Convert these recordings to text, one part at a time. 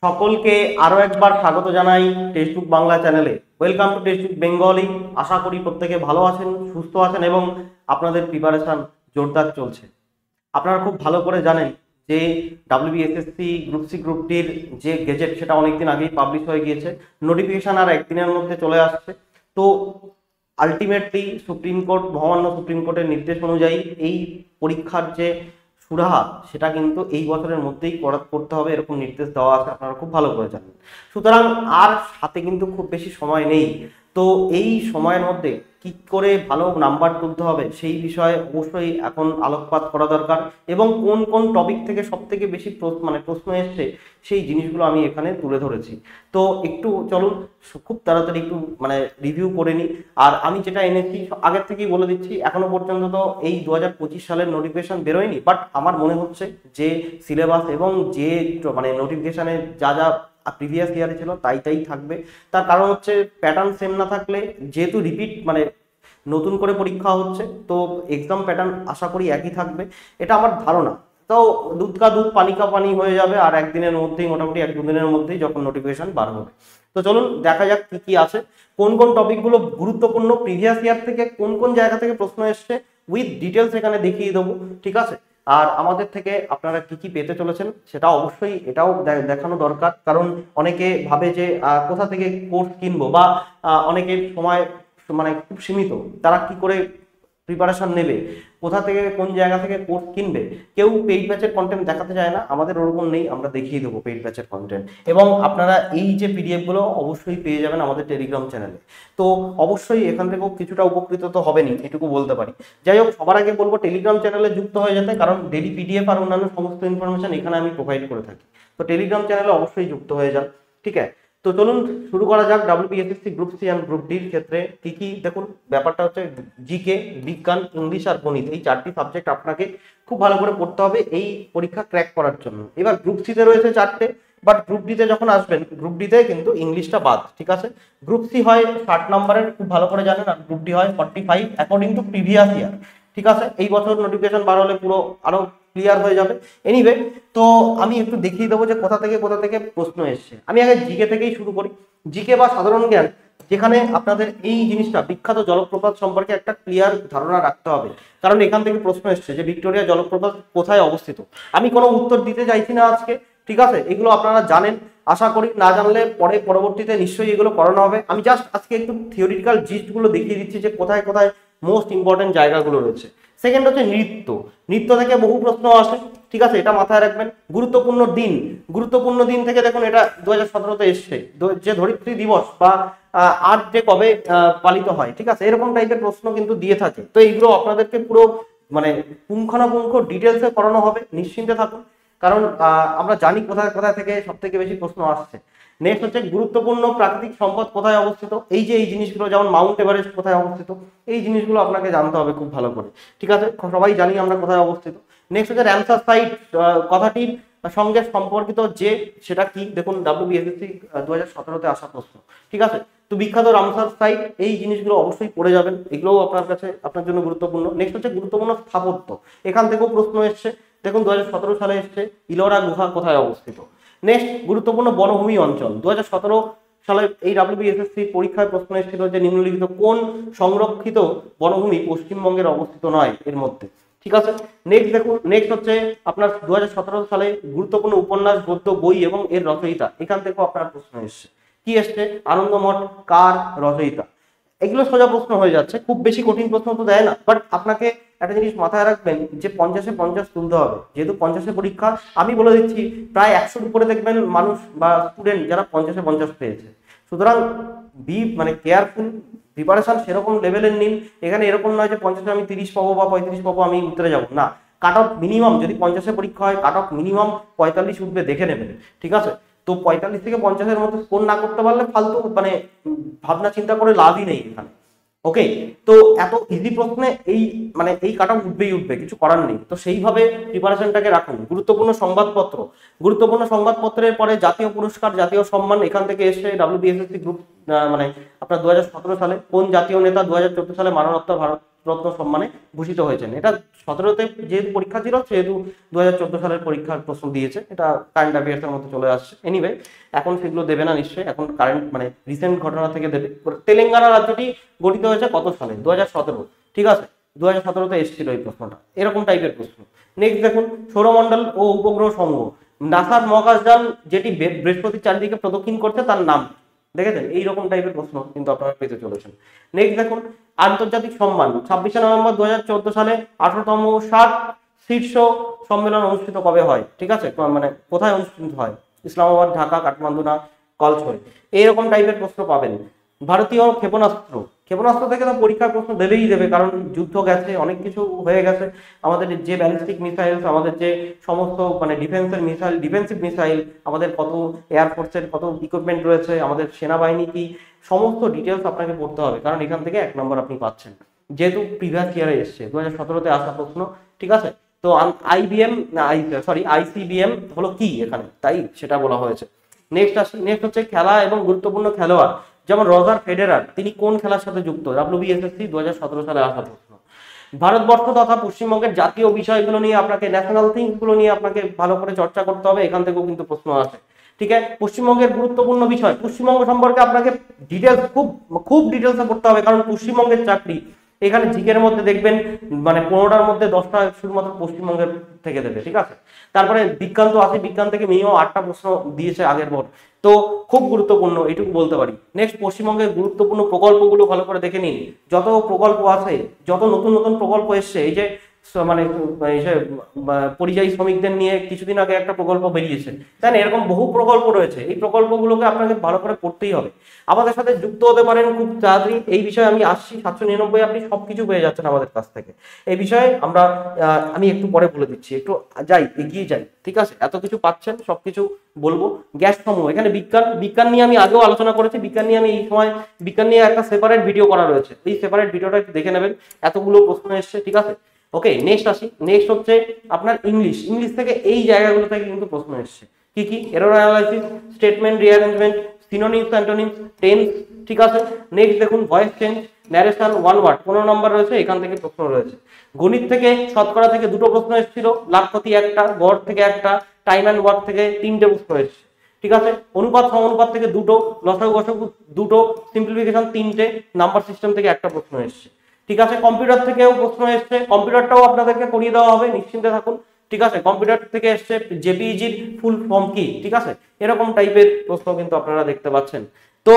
সকলকে আরো একবার স্বাগত জানাই টেক্সটবুক বাংলা চ্যানেলে। Welcome to textbook Bengali. আশা করি প্রত্যেকে ভালো আছেন, সুস্থ আছেন এবং আপনাদের প্রিপারেশন জোরদার চলছে। আপনারা খুব ভালো করে জানেন যে ডাব্লিউবিএসএসসি গ্রুপ সি গ্রুপ ডির যে গেজেট সেটা অনেকদিন আগেই পাবলিশ হয়ে গিয়েছে। নোটিফিকেশন আর একদিনের মধ্যে চলে আসছে। তো আলটিমেটলি সুপ্রিম কোর্ট, মহামান্য সুপ্রিম কোর্টের নির্দেশ অনুযায়ী এই পরীক্ষার যে সুরাহা সেটা কিন্তু এই বছরের মধ্যেই করতে হবে, এরকম নির্দেশ দেওয়া আছে, আপনারা খুব ভালো করে জানেন। সুতরাং আর হাতে কিন্তু খুব বেশি সময় নেই। তো এই সময়ের মধ্যে কি করে ভালো নাম্বার তুলতে হবে সেই বিষয়ে অবশ্যই এখন আলোকপাত করা দরকার এবং কোন কোন টপিক থেকে সব থেকে বেশি প্রশ্ন এসছে সেই জিনিসগুলো আমি এখানে তুলে ধরেছি। তো একটু চলুন খুব তাড়াতাড়ি একটু রিভিউ করে নিই। আর আমি যেটা এনেছি আগের থেকেই বলে দিচ্ছি, এখনো পর্যন্ত তো এই 2025 সালের নোটিফিকেশন বেরোয়নি, বাট আমার মনে হচ্ছে যে সিলেবাস এবং যে নোটিফিকেশনে যা যা প্রিভিয়াস ইয়ারে ছিল তাই থাকবে। তার কারণ হচ্ছে প্যাটার্ন সেম না থাকলে, যেহেতু রিপিট নতুন করে পরীক্ষা হচ্ছে, তো এক্সাম প্যাটার্ন আশা করি একই থাকবে, এটা আমার ধারণা। তো দুধ কা দুধ পানি কা পানি হয়ে যাবে আর একদিনের মধ্যেই, মোটামুটি এক দুদিনের মধ্যেই যখন নোটিফিকেশন বার হবে। তো চলুন দেখা যাক কি কি আছে, কোন কোন টপিকগুলো গুরুত্বপূর্ণ, প্রিভিয়াস ইয়ার থেকে কোন কোন জায়গা থেকে প্রশ্ন এসছে উইথ ডিটেলস এখানে দেখিয়ে দেবো, ঠিক আছে। আর আমাদের থেকে আপনারা কি কি পেতে চলেছেন সেটা অবশ্যই এটাও দেখানো দরকার, কারণ অনেকে ভাবে যে কোথা থেকে কোর্স কিনবো, বা অনেকের সময় খুব সীমিত, তারা কি করে প্রিপারেশন নেবে, কোথা থেকে কোন জায়গা থেকে কোর্স কিনবে। কেউ পেইড ব্যাচের কন্টেন্ট দেখাতে চায় না, আমাদের ওরকম নেই, আমরা দেখিয়ে দেবো পেইড ব্যাচের কন্টেন্ট। এবং আপনারা এই যে পিডিএফ গুলো অবশ্যই পেয়ে যাবেন আমাদের টেলিগ্রাম চ্যানেলে। তো অবশ্যই এখান থেকেও কিছুটা উপকৃত তো হবেনি, এটুকু বলতে পারি। যাই হোক, সবার আগে বলবো টেলিগ্রাম চ্যানেলে যুক্ত হয়ে যেতে, কারণ ডেলি পিডিএফ আর অন্যান্য সমস্ত ইনফরমেশন এখানে আমি প্রোভাইড করে থাকি। তো টেলিগ্রাম চ্যানেলে অবশ্যই যুক্ত হয়ে যান, ঠিক আছে। তো চলুন শুরু করা যাক। WBSSC group C and group ডির ক্ষেত্রে কি কি, দেখুন ব্যাপারটা হচ্ছে জিকে, বিজ্ঞান, ইংলিশ আর গণিত, এই চারটি সাবজেক্ট আপনাকে খুব ভালো করে পড়তে হবে এই পরীক্ষা ক্র্যাক করার জন্য। এবার গ্রুপ সিতে রয়েছে চারটে, বাট গ্রুপ ডিতে যখন আসবেন, গ্রুপ ডিতে কিন্তু ইংলিশটা বাদ, ঠিক আছে। গ্রুপ সি হয় 60 নম্বরের, খুব ভালো করে জানেন, আর গ্রুপ ডি হয় 45 অ্যাকর্ডিং টু প্রিভিয়াস ইয়ার, ঠিক আছে। এই বছর নোটিফিকেশন বার হলে পুরো আরো ক্লিয়ার হয়ে যাবে। এনিওয়ে, তো আমি একটু দেখিয়ে দেবো যে কোথা থেকে প্রশ্ন এসছে। আমি আগে জিকে থেকেই শুরু করি। জিকে বা সাধারণ জ্ঞান, যেখানে আপনাদের এই জিনিসটা, বিখ্যাত জলপ্রপাত সম্পর্কে একটা ক্লিয়ার ধারণা রাখতে হবে, কারণ এখান থেকে প্রশ্ন এসছে যে ভিক্টোরিয়া জলপ্রপাত কোথায় অবস্থিত। আমি কোনো উত্তর দিতে চাইছি না আজকে, ঠিক আছে, এগুলো আপনারা জানেন আশা করি, না জানলে পরবর্তীতে নিশ্চয়ই এগুলো করানো হবে। আমি জাস্ট আজকে একটু থিওরিটিক্যাল জিস্টগুলো দেখিয়ে দিচ্ছি যে কোথায় কোথায় মোস্ট ইম্পর্টেন্ট জায়গাগুলো রয়েছে। সেকেন্ড হচ্ছে নৃত্য থেকে বহু প্রশ্ন আসে, ঠিক আছে, এটা মাথায় রাখবেন। গুরুত্বপূর্ণ দিন থেকে দেখুন, এটা 2017-তে এসছে, যে ধরিত্রী দিবস বা আর যে কবে পালিত হয়, ঠিক আছে, এরকম টাইপের প্রশ্ন কিন্তু দিয়ে থাকে। তো এইগুলো আপনাদেরকে পুরো পুঙ্খানুপুঙ্খ ডিটেলসে করানো হবে, নিশ্চিন্তে থাকুন, কারণ আমরা জানি কোথায় কোথায় থেকে সব থেকে বেশি প্রশ্ন আসছে। নেক্সট হচ্ছে গুরুত্বপূর্ণ প্রাকৃতিক সম্পদ কোথায় অবস্থিত, এই যে এই জিনিসগুলো, যেমন মাউন্ট এভারেস্ট কোথায় অবস্থিত, এই জিনিসগুলো আপনাকে জানতে হবে খুব ভালো করে, ঠিক আছে, সবাই জানি আমরা কোথায় অবস্থিত। নেক্সট হচ্ছে রামসার সাইট কথাটির সঙ্গে সম্পর্কিত যে সেটা কি, দেখুন ডাব্লিউবিএসএসসি 2017-তে আসা প্রশ্ন, ঠিক আছে। তো বিখ্যাত রামসার সাইট, এই জিনিসগুলো অবশ্যই পড়ে যাবেন, এগুলোও আপনার জন্য গুরুত্বপূর্ণ। নেক্সট হচ্ছে গুরুত্বপূর্ণ স্থাপত্য, এখান থেকেও প্রশ্ন এসছে, দেখুন 2017 সালে এসছে ইলোরা গুহা কোথায় অবস্থিত। নেক্সট গুরুত্বপূর্ণ বনভূমি অঞ্চল, 2017 সালে এই ডাব্লিউবিএসএসসি পরীক্ষায় প্রশ্ন এসেছিল যে নিম্নলিখিত কোন সংরক্ষিত বনভূমি পশ্চিমবঙ্গের অবস্থিত নয় এর মধ্যে, ঠিক আছে। নেক্সট হচ্ছে আপনার 2017 সালে গুরুত্বপূর্ণ উপন্যাস, গদ্য, বই এবং এর রচয়িতা, এখান থেকেও আপনার প্রশ্ন এসছে। কি এসছে, আনন্দমঠ কার রচয়িতা, এগুলো সোজা প্রশ্ন হয়ে যাচ্ছে, খুব বেশি কঠিন প্রশ্ন তো দেয় না। বাট আপনাকে একটা জিনিস মাথায় রাখবেন যে 50-এ 50 তুলতে হবে, যেহেতু 50-এ পরীক্ষা। আমি বলে দিচ্ছি প্রায় 100-র উপরে দেখবেন মানুষ বা স্টুডেন্ট যারা 50-এ 50 পেয়েছে। সুতরাং কেয়ারফুল, প্রিপারেশন সেরকম লেভেলের নিন। এখানে এরকম নয় যে 50-এ আমি 30 পাবো বা 35 পাবো, আমি উত্তরে যাবো না। কাট অফ মিনিমাম, যদি 50-এ পরীক্ষা হয়, কাট অফ মিনিমাম 45 উঠবে, দেখে নেবেন, ঠিক আছে। তো 45 থেকে 50-এর মধ্যে স্কোর না করতে পারলে ফালতু ভাবনা চিন্তা করে লাভই নেই এখানে, ওকে। তো এত ইজি প্রশ্নে এই কাট অফ উঠবে, কিছু করার নেই। তো সেইভাবে প্রিপারেশনটাকে রাখুন। গুরুত্বপূর্ণ সংবাদপত্রের পরে জাতীয় পুরস্কার, জাতীয় সম্মান, এখান থেকে এসে ডাব্লিউবিএসএসসি গ্রুপ আপনার 2017 সালে কোন জাতীয় নেতা 2014 সালে মানরত্ন রত্ন সম্মানে ভূষিত হয়েছেন। এটা 17তে যেহেতু পরীক্ষা ছিল সেহেতু 2014 সালের পরীক্ষার প্রশ্ন দিয়েছে, এটা কারেন্ট অ্যাফেয়ার্সের মধ্যে চলে আসছে। এনিওয়ে এখন সেগুলো দেবে না নিশ্চয়ই, এখন কারেন্ট মানে রিসেন্ট ঘটনা থেকে দেবে। তেলেঙ্গানা রাজ্যটি গঠিত হয়েছে কত সালে? 2017, ঠিক আছে, 2017তে এসেছিল এই প্রশ্নটা, এরকম টাইপের প্রশ্ন। নেক্সট দেখুন, সৌরমণ্ডল ও উপগ্রহ সমূহ, নাসার মহাকাশযান যেটি বৃহস্পতির চারিদিকে প্রদক্ষিণ করছে তার নাম, দেখেছেন? এইরকম টাইপের প্রশ্ন কিন্তু আপনারা পেতে চলেছেন। নেক্সট দেখুন, আন্তর্জাতিক সম্মান, 26 নভেম্বর 2014 সালে 18তম ষাট শীর্ষ সম্মেলন অনুষ্ঠিত কবে হয়? ঠিক আছে, মানে কোথায় অনুষ্ঠিত হয়? ইসলামাবাদ, ঢাকা, কাঠমান্ডু না কলছয়? এইরকম টাইপের প্রশ্ন পাবেন। ভারতীয় ক্ষেপণাস্ত্র, ক্ষেপণাস্ত্র থেকে তো পরীক্ষার প্রশ্ন দেবেই দেবে, কারণ যুদ্ধ গেছে, অনেক কিছু হয়ে গেছে। আমাদের যে ব্যালিস্টিক মিসাইল, আমাদের যে সমস্ত মানে ডিফেন্সের মিসাইল, ডিফেন্সিভ মিসাইল, আমাদের কত এয়ারফোর্সের কত ইকুইপমেন্ট রয়েছে, আমাদের সেনাবাহিনী কি, সমস্ত ডিটেলস আপনাকে পড়তে হবে, কারণ এখান থেকে 1 নম্বর আপনি পাচ্ছেন, যেহেতু প্রিভিয়াস ইয়ারে এসছে, 2017তে আসা প্রশ্ন, ঠিক আছে। তো আইসিবিএম হলো কি এখানে, তাই সেটা বলা হয়েছে। নেক্সট হচ্ছে খেলা এবং গুরুত্বপূর্ণ খেলোয়াড়, যেমন রজার ফেডেরার, তিনি কোন খেলার সাথে যুক্ত? WBSSC 2017 সালে আসা প্রশ্ন। ভারতবর্ষ তথা পশ্চিমবঙ্গের জাতীয় বিষয়গুলো নিয়ে আপনাকে, ন্যাশনাল থিংস গুলো নিয়ে আপনাকে ভালো করে চর্চা করতে হবে, এখান থেকেও কিন্তু প্রশ্ন আসে। ঠিক আছে, পশ্চিমবঙ্গের গুরুত্বপূর্ণ বিষয়, পশ্চিমবঙ্গ সম্পর্কে আপনাকে ডিটেলস খুব ডিটেলসে পড়তে হবে, কারণ পশ্চিমবঙ্গের চাকরি এখানে জিকের মধ্যে দেখবেন মানে 15টার মধ্যে 10টা শুধুমাত্র পশ্চিমবঙ্গের থেকে দেবে, ঠিক আছে। তারপরে বিজ্ঞান তো আছে, বিজ্ঞান থেকে মিনিমাম 8টা প্রশ্ন দিয়েছে আগের বার, তো খুব গুরুত্বপূর্ণ, এইটুকু বলতে পারি। নেক্সট, পশ্চিমবঙ্গের গুরুত্বপূর্ণ প্রকল্পগুলো ভালো করে দেখে নিন, যত প্রকল্প আছে, যত নতুন নতুন প্রকল্প এসছে, এই যে মানে পরিযায়ী শ্রমিকদের নিয়ে কিছুদিন আগে একটা প্রকল্প বেরিয়েছে, তাই না? এরকম বহু প্রকল্প রয়েছে, এই প্রকল্পগুলোকে আপনাকে ভালো করে পড়তেই হবে। আমাদের সাথে যুক্ত হতে পারেন খুব তাড়াতাড়ি, এই বিষয়ে আমি আসছি, 799 আপনি সবকিছু পেয়ে যাচ্ছেন আমাদের কাছ থেকে। এই বিষয়ে আমি একটু পরে বলে দিচ্ছি, একটু এগিয়ে যাই, ঠিক আছে? এত কিছু পাচ্ছেন, সবকিছু বলবো। গ্যাস সমূহ, এখানে বিজ্ঞান নিয়ে আমি আগেও আলোচনা করেছি, বিজ্ঞান নিয়ে আমি এই সময় বিজ্ঞান নিয়ে একটা সেপারেট ভিডিও করা রয়েছে, এই সেপারেট ভিডিওটা একটু দেখে নেবেন, এতগুলো প্রশ্ন এসছে, ঠিক আছে। ওকে, নেক্সট আসি। নেক্সট হচ্ছে আপনার ইংলিশ থেকে এই জায়গাগুলো থেকে কিন্তু প্রশ্ন এসছে, কি error analysis, statement rearrangement, synonyms antonyms, tense, ঠিক আছে। নেক্সট দেখুন, ভয়েস চেঞ্জ, ন্যারেশন, 1 ওয়ার্ড, 15 নম্বর রয়েছে, এখান থেকে প্রশ্ন রয়েছে। গণিত থেকে শতকরা থেকে 2টো প্রশ্ন এসেছিল, লাভ ক্ষতি 1টা, গড় থেকে 1টা, টাইম অ্যান্ড ওয়ার্ক থেকে 3টে প্রশ্ন এসেছে, ঠিক আছে। অনুপাত সমানুপাত থেকে 2টো, লসাগু গসাগু 2টো, সিম্পলিফিকেশন 3টে, নাম্বার সিস্টেম থেকে 1টা প্রশ্ন এসেছে, ঠিক আছে। কম্পিউটার থেকেও প্রশ্ন এসছে, কম্পিউটারটাও আপনাদেরকে করিয়ে দেওয়া হবে, নিশ্চিন্তে থাকুন, ঠিক আছে। কম্পিউটার থেকে এসছে জেপিইজির ফুল ফর্ম কি, ঠিক আছে। এরকম টাইপের প্রশ্ন কিন্তু আপনারা দেখতে পাচ্ছেন। তো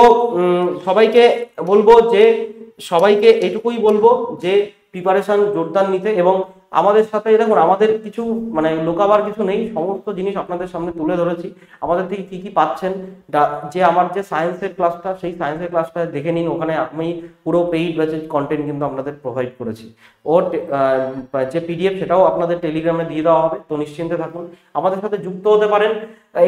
সবাইকে এটুকুই বলবো যে প্রিপারেশন জোরদার নিতে, এবং আমাদের সাথে দেখুন, আমাদের কিছু মানে লোকাবার কিছু নেই, সমস্ত জিনিস আপনাদের সামনে তুলে ধরেছি। আমাদের থেকে কি পাচ্ছেন, যে আমার যে সায়েন্সের ক্লাসটা, সেই সায়েন্সের ক্লাসটা দেখে নিন, ওখানে আমি পুরো পেইড ব্যাচের কন্টেন্ট কিন্তু আপনাদের প্রোভাইড করেছি। ওর যে পিডিএফ সেটাও আপনাদের টেলিগ্রামে দিয়ে দেওয়া হবে, তো নিশ্চিন্তে থাকুন, আমাদের সাথে যুক্ত হতে পারেন।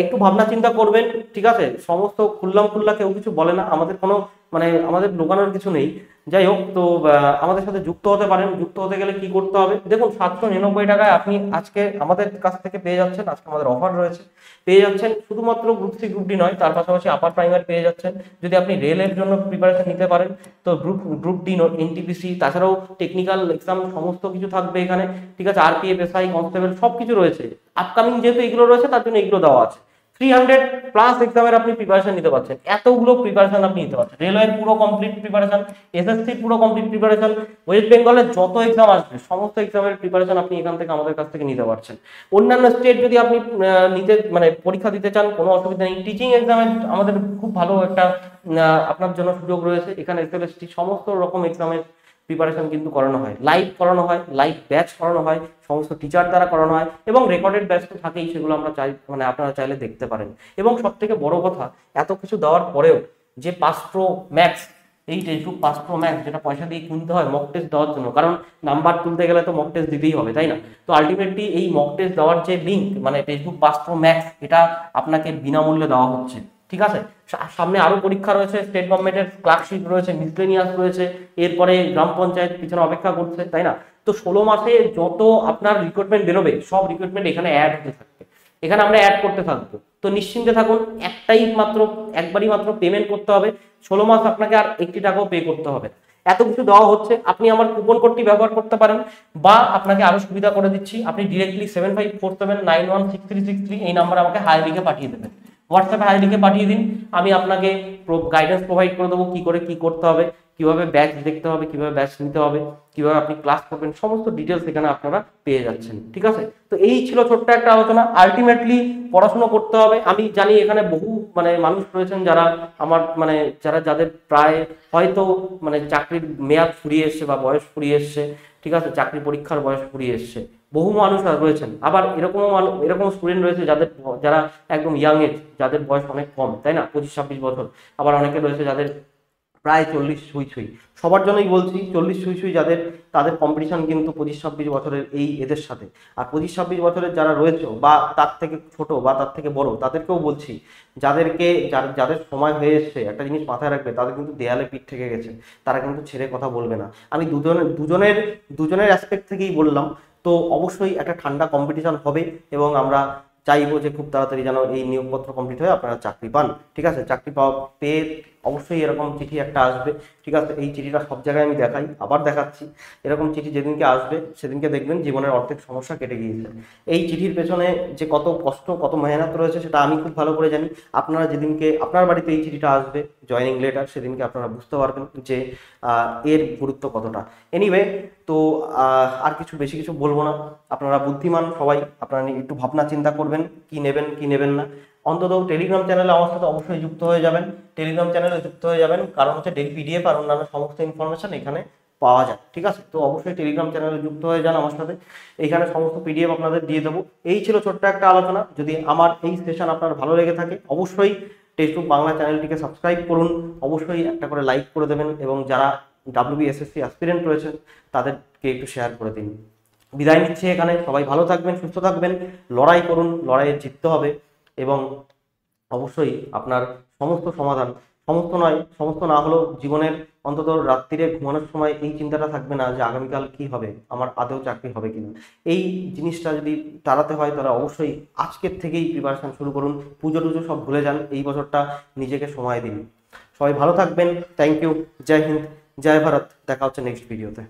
একটু ভাবনা চিন্তা করবেন, ঠিক আছে। সমস্ত খুল্লা কেউ কিছু বলে না, আমাদের কোনো মানে আমাদের লুকানোর কিছু নেই। যাই হোক, তো আমাদের সাথে যুক্ত হতে পারেন। যুক্ত হতে গেলে কি করতে হবে দেখুন, 799 টাকায় আপনি আজকে আমাদের কাছ থেকে পেয়ে যাচ্ছেন, আজকে আমাদের অফার রয়েছে, পেয়ে যাচ্ছেন শুধুমাত্র গ্রুপ সি গ্রুপ ডি নয়, তার পাশাপাশি আপার প্রাইমারি পেয়ে যাচ্ছেন। যদি আপনি রেলের জন্য প্রিপারেশন নিতে পারেন তো গ্রুপ ডি, এনটিপিসি, তাছাড়াও টেকনিক্যাল এক্সাম সমস্ত কিছু থাকবে এখানে, ঠিক আছে। আরপিএফ, এসআই, কনস্টেবল সবকিছু রয়েছে, আপকামিং যেহেতু এগুলো রয়েছে তার জন্য এগুলো দেওয়া আছে। 300+ এক্সামের আপনি প্রিপারেশন নিতে পারছেন, এতগুলো প্রিপারেশন আপনি নিতে পারছেন। রেলওয়ের পুরো কমপ্লিট প্রিপারেশন, এসএসসির পুরো কমপ্লিট প্রিপারেশন, ওয়েস্ট বেঙ্গলের যত এক্সাম আসবে সমস্ত এক্সামের প্রিপারেশন আপনি এখান থেকে আমাদের কাছ থেকে নিতে পারছেন। অন্যান্য স্টেট যদি আপনি পরীক্ষা দিতে চান, কোনো অসুবিধা নেই। টিচিং এক্সামের আমাদের খুব ভালো একটা আপনার জন্য সুযোগ রয়েছে, এখানে এসএলএসটি সমস্ত রকম এক্সামের প্রিপারেশন কিন্তু করানো হয়, লাইভ করানো হয়, লাইভ ব্যাচ করানো হয়, সমস্ত টিচার দ্বারা করানো হয়, এবং রেকর্ডেড ব্যাচ তো থাকেই, সেগুলো আমরা আপনারা চাইলে দেখতে পারেন। এবং সব থেকে বড় কথা, এত কিছু দেওয়ার পরেও যে পাস প্রো ম্যাক্স, এই টেক্সটবুক পাস প্রো ম্যাক্স, যেটা পয়সা দিয়ে কিনতে হয় মক টেস্ট দেওয়ার জন্য, কারণ নাম্বার তুলতে গেলে তো মক টেস্ট দিতেই হবে, তাই না? তো আলটিমেটলি এই মক টেস্ট দেওয়ার যে লিঙ্ক, মানে টেক্সটবুক পাস প্রো ম্যাক্স, এটা আপনাকে বিনামূল্যে দেওয়া হচ্ছে, ঠিক আছে। সামনে আরো পরীক্ষা রয়েছে, স্টেট গভর্নমেন্টের ক্লার্কশিপ রয়েছে, মিসলেনিয়াস রয়েছে, এরপরে গ্রাম পঞ্চায়েত পিছনে অপেক্ষা করছে, তাই না? তো 16 মাসে যত আপনার রিক্রুটমেন্ট বেরোবে, সব রিক্রুটমেন্ট এখানে অ্যাড হতে থাকবে, এখানে আমরা অ্যাড করতে থাকবো। তো নিশ্চিন্তে থাকুন, একবারই মাত্র পেমেন্ট করতে হবে, 16 মাস আপনাকে আর 1 টাকাও পে করতে হবে। এত কিছু দেওয়া হচ্ছে, আপনি আমার কুপন কোডটি ব্যবহার করতে পারেন, বা আপনাকে আরো সুবিধা করে দিচ্ছি, আপনি ডিরেক্টলি 7547916363 এই নাম্বারে আমাকে হাই লিখে পাঠিয়ে দেবেন। হোয়াটসঅ্যাপে হাই লিখে পাঠিয়ে দিন, আমি আপনাকে গাইডেন্স প্রোভাইড করে দেবো কি করে কি করতে হবে, কিভাবে ব্যাচ দেখতে হবে, কিভাবে ব্যাচ নিতে হবে, কিভাবে আপনি ক্লাস করবেন, সমস্ত ডিটেলস এখানে আপনারা পেয়ে যাচ্ছেন। ঠিক আছে, তো এই ছিল ছোট্ট একটা আলোচনা। আলটিমেটলি পড়াশোনা করতে হবে। আমি জানি এখানে বহু মানুষ রয়েছেন যারা আমার যাদের প্রায় হয়তো চাকরির মেয়াদ ফুরিয়ে এসছে বা বয়স ফুরিয়ে এসছে, ঠিক আছে, চাকরি পরীক্ষার বয়স ফুরিয়ে এসছে, বহু মানুষ রয়েছেন। আবার এরকম স্টুডেন্ট রয়েছে যারা একদম ইয়াং এজ, যাদের বয়স অনেক কম, তাই না, 25-26 বছর। আবার অনেকে রয়েছে যাদের প্রায় 40 ছুঁই ছুঁই। সবার জন্যই বলছি 40 ছুঁই ছুঁই যাদের, তাদের কম্পিটিশন কিন্তু 25-26 বছরের এদের সাথে। আর 25-26 বছরের যারা রয়েছে বা তার থেকে ছোট বা তার থেকে বড়, তাদেরকেও বলছি, যাদের সময় হয়ে এসছে, একটা জিনিস মাথায় রাখবে, তাদের কিন্তু দেয়ালে পিঠ থেকে গেছে, তারা কিন্তু ছেড়ে কথা বলবে না। আমি দুজনের অ্যাসপেক্ট থেকেই বললাম। তো অবশ্যই একটা ঠান্ডা কম্পিটিশন হবে এবং আমরা চাইবো যে খুব তাড়াতাড়ি যেন এই নিয়োগপত্র কমপ্লিট হয়ে আপনারা চাকরি পান। ঠিক আছে, চাকরি পেয়ে অবশ্যই এরকম চিঠি একটা আসবে। ঠিক আছে, এই চিঠিটা সব জায়গায় আমি দেখাই, আবার দেখাচ্ছি। এরকম চিঠি যেদিনকে আসবে সেদিনকে দেখবেন জীবনের অর্ধেক সমস্যা কেটে গিয়েছে। এই চিঠির পেছনে যে কত কষ্ট, কত মেহনত রয়েছে সেটা আমি খুব ভালো করে জানি। আপনারা যেদিনকে আপনার বাড়িতে এই চিঠিটা আসবে, জয়েনিং লেটার, সেদিনকে আপনারা বুঝতে পারবেন যে এর গুরুত্ব কতটা। এনিওয়ে, তো আর বেশি কিছু বলবো না। আপনারা বুদ্ধিমান সবাই, আপনারা একটু ভাবনা চিন্তা করবেন কি নেবেন কি নেবেন না। অন্তত টেলিগ্রাম চ্যানেলে আমার সাথে অবশ্যই যুক্ত হয়ে যাবেন। টেলিগ্রাম চ্যানেলে যুক্ত হয়ে যাবেন, কারণ হচ্ছে পিডিএফ আর অন্যান্য সমস্ত ইনফরমেশন এখানে পাওয়া যায়। ঠিক আছে, তো অবশ্যই টেলিগ্রাম চ্যানেলে যুক্ত হয়ে যান আমার সাথে, এখানে সমস্ত পিডিএফ আপনাদের দিয়ে দেবো। এই ছিল ছোট্ট একটা আলোচনা। যদি আমার এই সেশন আপনার ভালো লেগে থাকে, অবশ্যই টেক্সটবুক বাংলা চ্যানেলটিকে সাবস্ক্রাইব করুন, অবশ্যই একটা করে লাইক করে দেবেন, এবং যারা WBSSC অ্যাসপিরেন্ট রয়েছে তাদেরকে একটু শেয়ার করে দিন। বিদায় নিচ্ছি এখানে, সবাই ভালো থাকবেন, সুস্থ থাকবেন, লড়াই করুন, লড়াইয়ে জিততে হবে, এবং অবশ্যই আপনার সমস্ত সমাধান, সমস্ত না হলেও জীবনের অন্তত রাত্রিরে ঘুমানোর সময় এই চিন্তাটা থাকবে না যে আগামীকাল কি হবে, আমার আদৌ চাকরি হবে কিনা। এই জিনিসটা যদি তাড়াতে হয় তাহলে অবশ্যই আজকের থেকেই প্রিপারেশন শুরু করুন। পুজো টুজো সব ভুলে যান, এই বছরটা নিজেকে সময় দিন। সবাই ভালো থাকবেন, থ্যাংক ইউ, জয় হিন্দ, জয় ভারত। দেখা হচ্ছে নেক্সট ভিডিওতে।